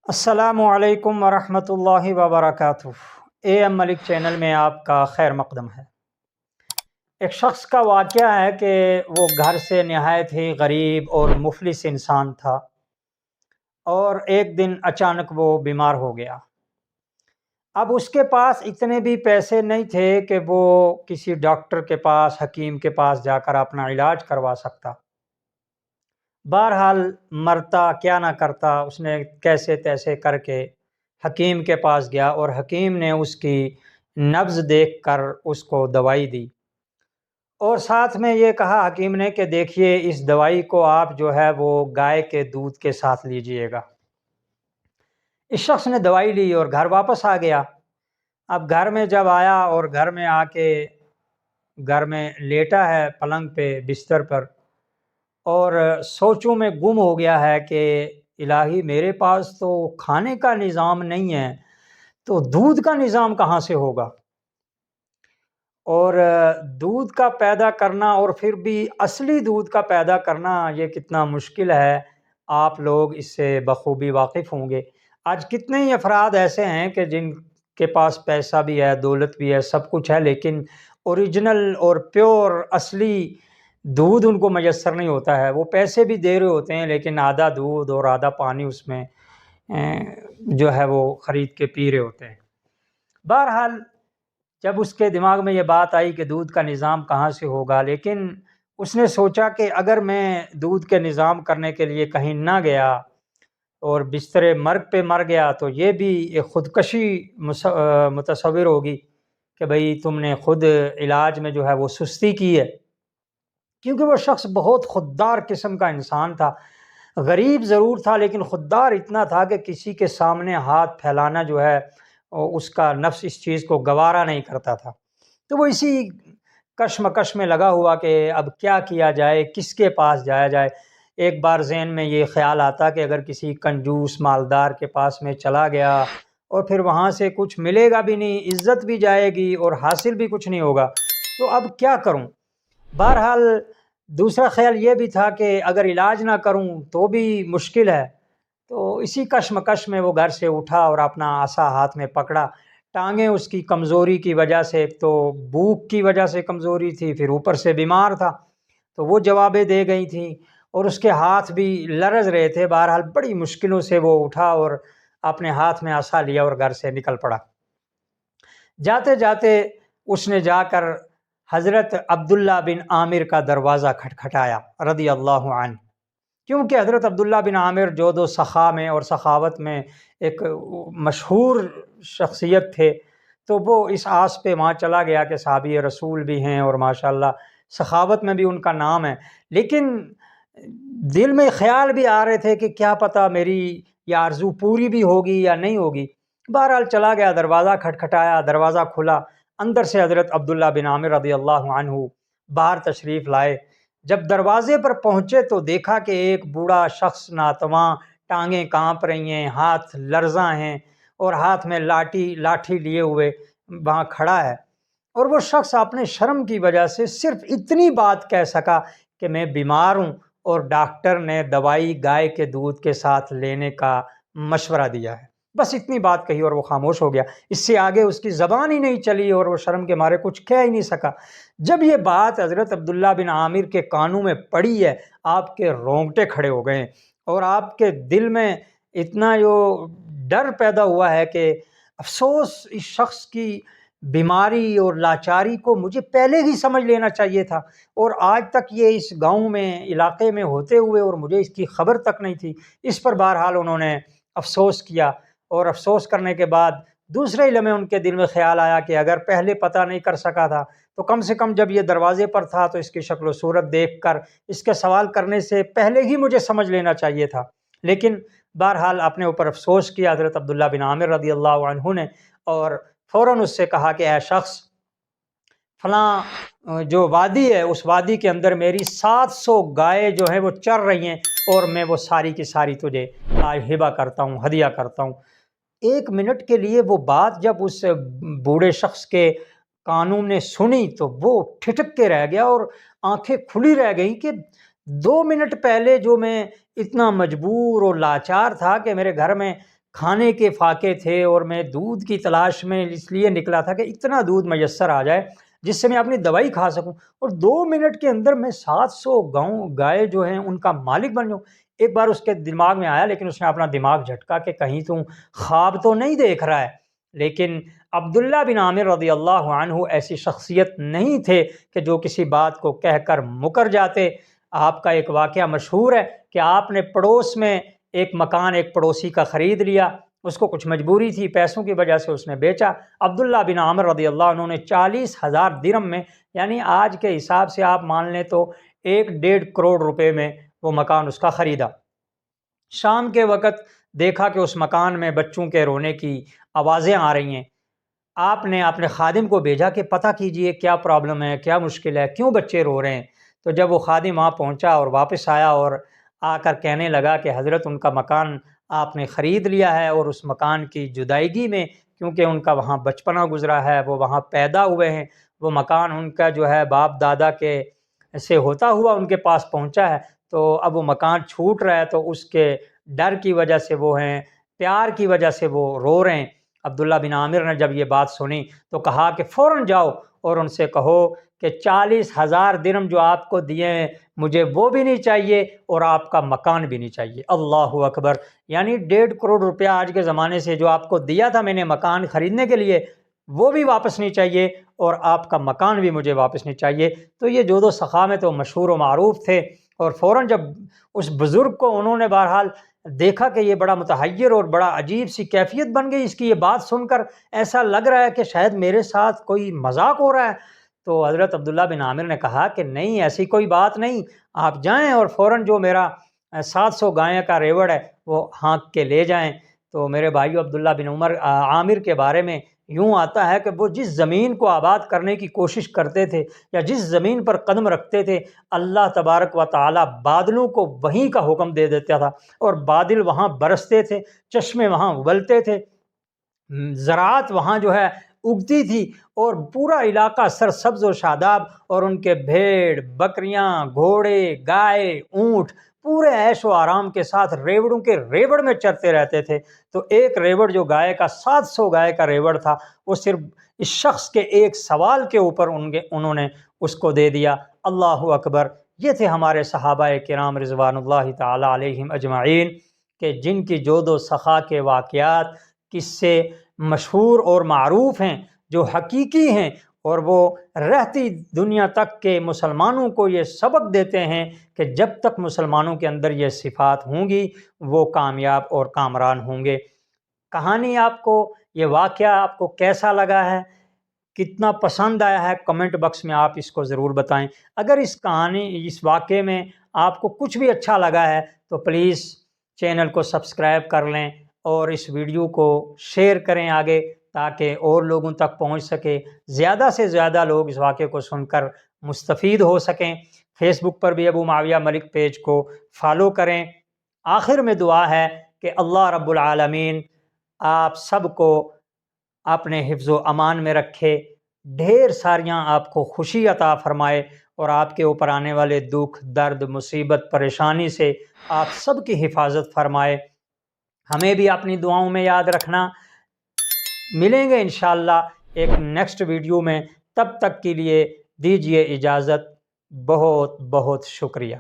अस्सलामुअलैकुम वरहमतुल्लाहि वबरकातुह। AM Malik channel में आपका खैर मकदम है। एक शख्स का वाक़या है कि वो घर से नहायत ही गरीब और मुफलिस इंसान था और एक दिन अचानक वो बीमार हो गया। अब उसके पास इतने भी पैसे नहीं थे कि वो किसी डॉक्टर के पास, हकीम के पास जाकर अपना इलाज करवा सकता। बहरहाल मरता क्या ना करता, उसने कैसे तैसे करके हकीम के पास गया और हकीम ने उसकी नब्ज़ देखकर उसको दवाई दी और साथ में ये कहा हकीम ने कि देखिए, इस दवाई को आप जो है वो गाय के दूध के साथ लीजिएगा। इस शख्स ने दवाई ली और घर वापस आ गया। अब घर में जब आया और घर में आके घर में लेटा है पलंग पे बिस्तर पर और सोचों में गुम हो गया है कि इलाही, मेरे पास तो खाने का निज़ाम नहीं है, तो दूध का निज़ाम कहाँ से होगा। और दूध का पैदा करना और फिर भी असली दूध का पैदा करना, ये कितना मुश्किल है, आप लोग इससे बखूबी वाकिफ़ होंगे। आज कितने ही अफराद ऐसे हैं कि जिनके पास पैसा भी है, दौलत भी है, सब कुछ है, लेकिन ओरिजिनल और प्योर असली दूध उनको मैसर नहीं होता है। वो पैसे भी दे रहे होते हैं लेकिन आधा दूध और आधा पानी उसमें जो है वो ख़रीद के पी रहे होते हैं। बहरहाल जब उसके दिमाग में ये बात आई कि दूध का निज़ाम कहाँ से होगा, लेकिन उसने सोचा कि अगर मैं दूध के निज़ाम करने के लिए कहीं ना गया और बिस्तरे मर्ग पे मर गया तो ये भी एक ख़ुदकशी मुतसव्विर होगी कि भाई तुमने ख़ुद इलाज में जो है वो सुस्ती की है। क्योंकि वो शख्स बहुत खुददार किस्म का इंसान था। गरीब ज़रूर था लेकिन खुददार इतना था कि किसी के सामने हाथ फैलाना जो है उसका नफ्स इस चीज़ को गवारा नहीं करता था। तो वो इसी कशमकश में लगा हुआ कि अब क्या किया जाए, किसके पास जाया जाए। एक बार ज़हन में ये ख़्याल आता कि अगर किसी कंजूस मालदार के पास में चला गया और फिर वहाँ से कुछ मिलेगा भी नहीं, इज़्ज़त भी जाएगी और हासिल भी कुछ नहीं होगा, तो अब क्या करूँ। बहरहाल दूसरा ख़्याल ये भी था कि अगर इलाज ना करूं तो भी मुश्किल है। तो इसी कशमकश में वो घर से उठा और अपना आसा हाथ में पकड़ा। टांगें उसकी कमज़ोरी की वजह से, एक तो भूख की वजह से कमज़ोरी थी, फिर ऊपर से बीमार था, तो वो जवाबें दे गई थी और उसके हाथ भी लरज़ रहे थे। बहरहाल बड़ी मुश्किलों से वो उठा और अपने हाथ में आसा लिया और घर से निकल पड़ा। जाते जाते उसने जाकर हज़रत अब्दुल्ला बिन आमिर का दरवाज़ा खटखटाया रदी अल्लाह अन्हु। क्योंकि हज़रत अब्दुल्ला बिन आमिर जोदो सख़ा में और सखावत में एक मशहूर शख्सियत थे, तो वो इस आस पे वहाँ चला गया कि साहबी रसूल भी हैं और माशाअल्लाह सखावत में भी उनका नाम है। लेकिन दिल में ख़्याल भी आ रहे थे कि क्या पता मेरी ये आरज़ू पूरी भी होगी या नहीं होगी। बहरहाल चला गया, दरवाज़ा खटखटाया, दरवाज़ा खुला, अंदर से हज़रत अब्दुल्ला बिन आमिर रज़ियल्लाहु अन्हु बाहर तशरीफ़ लाए। जब दरवाज़े पर पहुँचे तो देखा कि एक बूढ़ा शख्स नातवां, टांगें काँप रही हैं, हाथ लर्ज़ा हैं और हाथ में लाठी लिए हुए वहाँ खड़ा है। और वो शख्स अपने शर्म की वजह से सिर्फ़ इतनी बात कह सका कि मैं बीमार हूँ और डॉक्टर ने दवाई गाय के दूध के साथ लेने का मशवरा दिया है। बस इतनी बात कही और वो खामोश हो गया। इससे आगे उसकी ज़बान ही नहीं चली और वो शर्म के मारे कुछ कह ही नहीं सका। जब ये बात हज़रत अब्दुल्ला बिन आमिर के कानों में पड़ी है, आपके रोंगटे खड़े हो गए और आपके दिल में इतना जो डर पैदा हुआ है कि अफ़सोस, इस शख्स की बीमारी और लाचारी को मुझे पहले ही समझ लेना चाहिए था और आज तक ये इस गाँव में, इलाके में होते हुए और मुझे इसकी खबर तक नहीं थी। इस पर बहरहाल उन्होंने अफ़सोस किया और अफ़सोस करने के बाद दूसरे ही लम्हे उनके दिल में ख़्याल आया कि अगर पहले पता नहीं कर सका था तो कम से कम जब ये दरवाज़े पर था तो इसकी शक्ल व सूरत देखकर इसके सवाल करने से पहले ही मुझे समझ लेना चाहिए था। लेकिन बहरहाल अपने ऊपर अफ़सोस किया हज़रत अब्दुल्ला बिन आमिर रज़ियल्लाहु अन्हु ने और फ़ौरन उससे कहा कि ऐ शख्स, फलां जो वादी है उस वादी के अंदर मेरी 700 गायें जो हैं वो चर रही हैं और मैं वो सारी की सारी तुझे आज हिबा करता हूँ, हदिया करता हूँ। 1 मिनट के लिए वो बात जब उस बूढ़े शख्स के कानों ने सुनी तो वो ठिठक के रह गया और आंखें खुली रह गई कि 2 मिनट पहले जो मैं इतना मजबूर और लाचार था कि मेरे घर में کھانے کے فاقے تھے اور میں دودھ کی تلاش میں اس لیے نکلا تھا کہ اتنا دودھ میسر آ جائے جس سے میں اپنی دوائی کھا سکوں، اور 2 منٹ کے اندر میں 700 گائے جو ہیں ان کا مالک بن جاؤں۔ ایک بار اس کے دماغ میں آیا، لیکن اس نے اپنا دماغ جھٹکا کہ کہیں تو خواب تو نہیں دیکھ رہا ہے۔ لیکن عبداللہ بن عامر رضی اللہ عنہ ایسی شخصیت نہیں تھے کہ جو کسی بات کو کہہ کر مکر جاتے۔ آپ کا ایک واقعہ مشہور ہے کہ آپ نے پڑوس میں ایک مکان ایک پڑوسی کا خرید لیا، اس کو کچھ مجبوری تھی، پیسوں کی وجہ سے اس نے بیچا۔ عبداللہ بن عامر رضی اللہ عنہ نے 40,000 درہم میں، یعنی آج کے حساب سے آپ مان لیں تو 1.5 کروڑ روپے میں وہ مکان اس کا خریدا۔ شام کے وقت دیکھا کہ اس مکان میں بچوں کے رونے کی آوازیں آ رہی ہیں۔ آپ نے اپنے خادم کو بھیجا کہ پتہ کیجئے کیا پرابلم ہے، کیا مشکل ہے، کیوں بچے رو رہے ہیں۔ تو جب وہ خادم وہاں پہنچا اور واپس آیا اور آ کر کہنے لگا کہ حضرت ان کا مکان آپ نے خرید لیا ہے، اور اس مکان کی جدائیگی میں کیونکہ ان کا وہاں بچپنا گزرا ہے، وہ وہاں پیدا ہوئے ہیں، وہ مکان ان کا جو ہے باپ دادا کے سے ہوتا ہوا ان کے پاس پہنچا ہے، تو اب وہ مکان چھوٹ رہا ہے، تو اس کے ڈر کی وجہ سے وہ ہیں، پیار کی وجہ سے وہ رو رہے ہیں۔ عبداللہ بن عامر نے جب یہ بات سنی تو کہا کہ فوراً جاؤ اور ان سے کہو کہ 40,000 درہم جو آپ کو دیے ہیں مجھے وہ بھی نہیں چاہیے اور آپ کا مکان بھی نہیں چاہیے۔ اللہ اکبر! یعنی 1.5 کروڑ روپیہ آج کے زمانے سے جو آپ کو دیا تھا میں نے مکان خریدنے کے لیے، وہ بھی واپس نہیں چاہیے اور آپ کا مکان بھی مجھے واپس نہیں چاہیے۔ تو یہ جود و سخا میں تو مشہور و معروف تھے، اور فوراً جب اس بزرگ کو انہوں نے بہرحال دیکھا کہ یہ بڑا متحیر اور بڑا عجیب سی کیفیت بن گئی اس کی، یہ بات سن کر ایسا لگ رہا ہے کہ شاید میرے ساتھ کوئی مذاق ہو رہا ہے، تو حضرت عبداللہ بن عامر نے کہا کہ نہیں، ایسی کوئی بات نہیں، آپ جائیں اور فوراً جو میرا 700 گائے کا ریوڑ ہے وہ ہانک کے لے جائیں۔ تو میرے بھائیو، عبداللہ بن عامر کے بارے میں یوں آتا ہے کہ وہ جس زمین کو آباد کرنے کی کوشش کرتے تھے یا جس زمین پر قدم رکھتے تھے، اللہ تبارک و تعالی بادلوں کو وہیں کا حکم دے دیتا تھا اور بادل وہاں برستے تھے، چشمے وہاں ابلتے تھے، زراعت وہاں جو ہے اگتی تھی، اور پورا علاقہ سرسبز و شاداب، اور ان کے بھیڑ بکریاں گھوڑے گائے اونٹ پورے عیش و آرام کے ساتھ ریوڑوں کے ریوڑ میں چرتے رہتے تھے۔ تو ایک ریوڑ جو گائے کا 700 گائے کا ریوڑ تھا، وہ صرف اس شخص کے ایک سوال کے اوپر انہوں نے اس کو دے دیا۔ اللہ اکبر! یہ تھے ہمارے صحابہ کرام رضوان اللہ تعالی علیہم اجمعین، کہ جن کی جود و سخا کے واقعات قصے مشہور اور معروف ہیں، جو حقیقی ہیں، اور وہ رہتی دنیا تک کے مسلمانوں کو یہ سبق دیتے ہیں کہ جب تک مسلمانوں کے اندر یہ صفات ہوں گی وہ کامیاب اور کامران ہوں گے۔ کہانی آپ کو، یہ واقعہ آپ کو کیسا لگا ہے، کتنا پسند آیا ہے، کمنٹ باکس میں آپ اس کو ضرور بتائیں۔ اگر اس واقعے میں آپ کو کچھ بھی اچھا لگا ہے تو پلیز چینل کو سبسکرائب کر لیں اور اس ویڈیو کو شیئر کریں آگے، تاکہ اور لوگوں تک پہنچ سکے، زیادہ سے زیادہ لوگ اس واقعے کو سن کر مستفید ہو سکیں۔ فیس بک پر بھی ابو معاویہ ملک پیج کو فالو کریں۔ آخر میں دعا ہے کہ اللہ رب العالمین آپ سب کو اپنے حفظ و امان میں رکھے، ڈھیر ساریاں آپ کو خوشی عطا فرمائے، اور آپ کے اوپر آنے والے دکھ درد مصیبت پریشانی سے آپ سب کی حفاظت فرمائے۔ ہمیں بھی اپنی دعاؤں میں یاد رکھنا۔ ملیں گے انشاءاللہ ایک نیکسٹ ویڈیو میں، تب تک کے لیے دیجیے اجازت۔ بہت بہت شکریہ۔